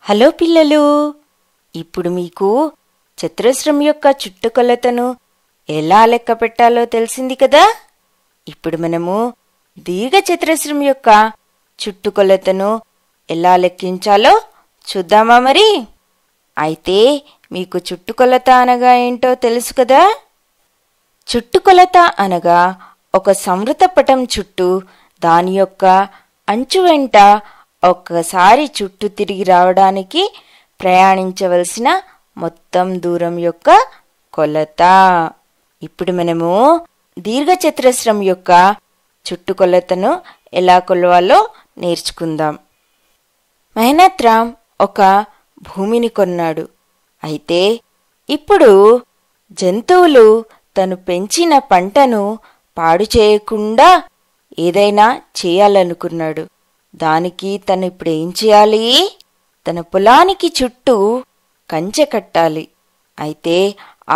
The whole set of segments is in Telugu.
హలో పిల్లలు, ఇప్పుడు మీకు చతురస్రం యొక్క చుట్టుకొలతను ఎలా లెక్క పెట్టాలో తెలిసింది కదా. ఇప్పుడు మనము దీర్ఘచతురస్రం యొక్క చుట్టుకొలతను ఎలా లెక్కించాలో చూద్దామా మరి. అయితే మీకు చుట్టుకొలత అనగా ఏంటో తెలుసు కదా. చుట్టుకొలత అనగా ఒక సంవృతపటం చుట్టూ దాని యొక్క అంచు వెంట ఒక్కసారి చుట్టూ తిరిగి రావడానికి ప్రయాణించవలసిన మొత్తం దూరం యొక్క కొలత. ఇప్పుడు మనము దీర్ఘచతురస్రం యొక్క చుట్టుకొలతను ఎలా కొలవాలో నేర్చుకుందాం. మెహనత్ రామ్ ఒక భూమిని కొన్నాడు. అయితే ఇప్పుడు జంతువులు తను పెంచిన పంటను పాడు చేయకుండా ఏదైనా చేయాలనుకున్నాడు. దానికి తను ఇప్పుడు ఏం చేయాలి? తన పొలానికి చుట్టూ కంచె కట్టాలి. అయితే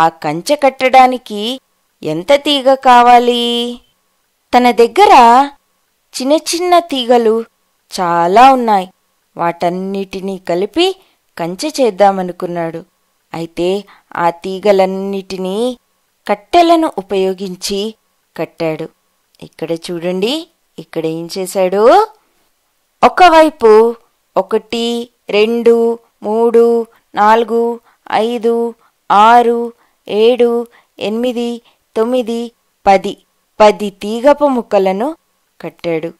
ఆ కంచె కట్టడానికి ఎంత తీగ కావాలి? తన దగ్గర చిన్న చిన్న తీగలు చాలా ఉన్నాయి. వాటన్నిటినీ కలిపి కంచె చేద్దామనుకున్నాడు. అయితే ఆ తీగలన్నిటినీ కట్టెలను ఉపయోగించి కట్టాడు. ఇక్కడ చూడండి, ఇక్కడ ఏం చేశాడు? ఒకవైపు 1, 2, 3, 4, 5, 6, 7, 8, 9, 10 తీగపు ముక్కలను కట్టాడు.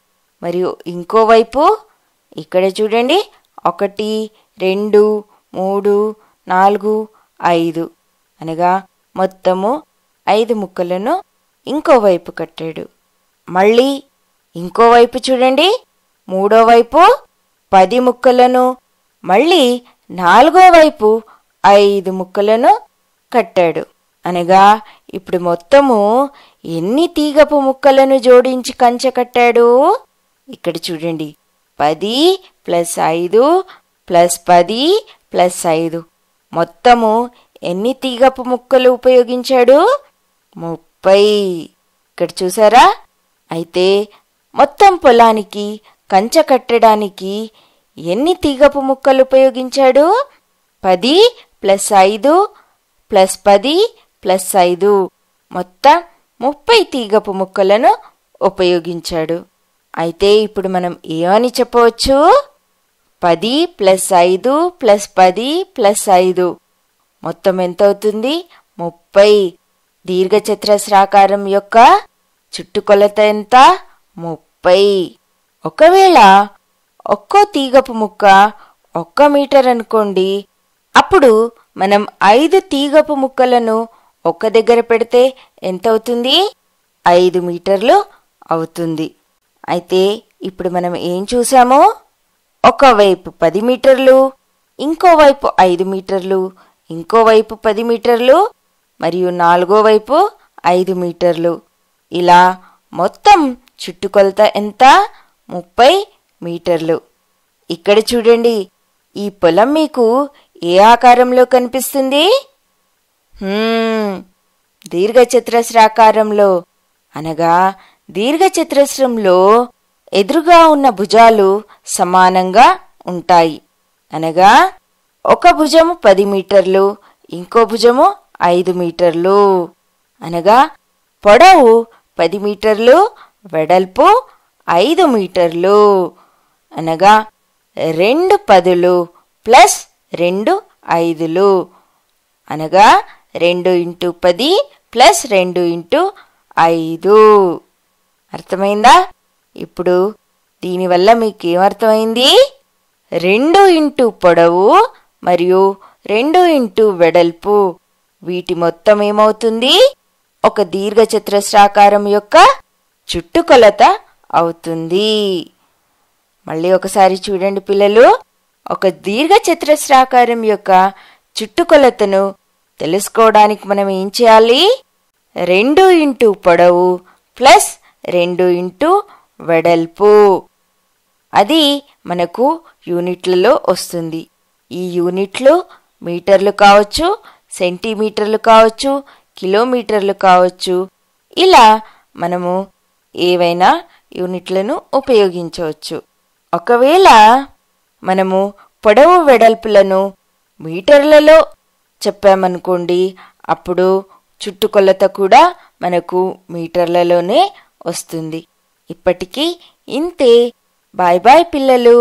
మరియు ఇంకోవైపు ఇక్కడ చూడండి, 1, 2, 3, 4, 5 అనగా మొత్తము 5 ముక్కలను ఇంకోవైపు కట్టాడు. మళ్ళీ ఇంకోవైపు చూడండి, మూడో వైపు 10 ముక్కలను, మళ్ళీ నాలుగో వైపు 5 ముక్కలను కట్టాడు. అనగా ఇప్పుడు మొత్తము ఎన్ని తీగపు ముక్కలను జోడించి కంచె కట్టాడు? ఇక్కడ చూడండి, 10 + 5 + 10 + 5 మొత్తము ఎన్ని తీగపు ముక్కలు ఉపయోగించాడు? 30. ఇక్కడ చూసారా? అయితే మొత్తం పొలానికి కంచె కట్టడానికి ఎన్ని తీగపు ముక్కలు ఉపయోగించాడు? 10 + 5 + 10 + 5 మొత్తం 30 తీగపు ముక్కలను ఉపయోగించాడు. అయితే ఇప్పుడు మనం ఏమని చెప్పవచ్చు? 10 + 5 + 10 + 5 మొత్తం ఎంత అవుతుంది? 30. దీర్ఘచతురస్రాకారం యొక్క చుట్టుకొలత ఎంత? 30. ఒకవేళ ఒక్కో తీగపు ముక్క 1 మీటర్ అనుకోండి, అప్పుడు మనం 5 తీగపు ముక్కలను ఒక దగ్గర పెడితే ఎంత అవుతుంది? 5 మీటర్లు అవుతుంది. అయితే ఇప్పుడు మనం ఏం చూసాము? ఒకవైపు 10 మీటర్లు, ఇంకోవైపు 5 మీటర్లు, ఇంకోవైపు 10 మీటర్లు మరియు నాలుగో వైపు 5 మీటర్లు. ఇలా మొత్తం చుట్టుకొలత ఎంత? 30 మీటర్లు. ఇక్కడ చూడండి, ఈ పొలం మీకు ఏ ఆకారంలో కనిపిస్తుంది? దీర్ఘచతురస్రాకారంలో. అనగా దీర్ఘచతురస్రంలో ఎదురుగా ఉన్న భుజాలు సమానంగా ఉంటాయి. అనగా ఒక భుజము 10 మీటర్లు, ఇంకో భుజము 5 మీటర్లు. అనగా పొడవు 10 మీటర్లు, వెడల్పు 5 మీటర్లు. అనగా 2 10లు + 2 5లు. అనగా 2 × 10 + 2 × 5. అర్థమైందా? ఇప్పుడు దీనివల్ల మీకేమర్థమైంది? 2 × పొడవు మరియు 2 × వెడల్పు, వీటి మొత్తం ఏమవుతుంది? ఒక దీర్ఘచతురస్రాకారం యొక్క చుట్టుకొలత అవుతుంది. మళ్ళీ ఒకసారి చూడండి పిల్లలు, ఒక దీర్ఘచతురస్రాకారం యొక్క చుట్టుకొలతను తెలుసుకోవడానికి మనం ఏం చేయాలి? 2 × పొడవు + 2 × వెడల్పు. అది మనకు యూనిట్లలో వస్తుంది. ఈ యూనిట్లు మీటర్లు కావచ్చు, సెంటీమీటర్లు కావచ్చు, కిలోమీటర్లు కావచ్చు. ఇలా మనము ఏవైనా యూనిట్లను ఉపయోగించవచ్చు. ఒకవేళ మనము పొడవు వెడల్పులను మీటర్లలో చెప్పామనుకోండి, అప్పుడు చుట్టుకొలత కూడా మనకు మీటర్లలోనే వస్తుంది. ఇప్పటికీ ఇంతే. బాయ్ బాయ్ పిల్లలు.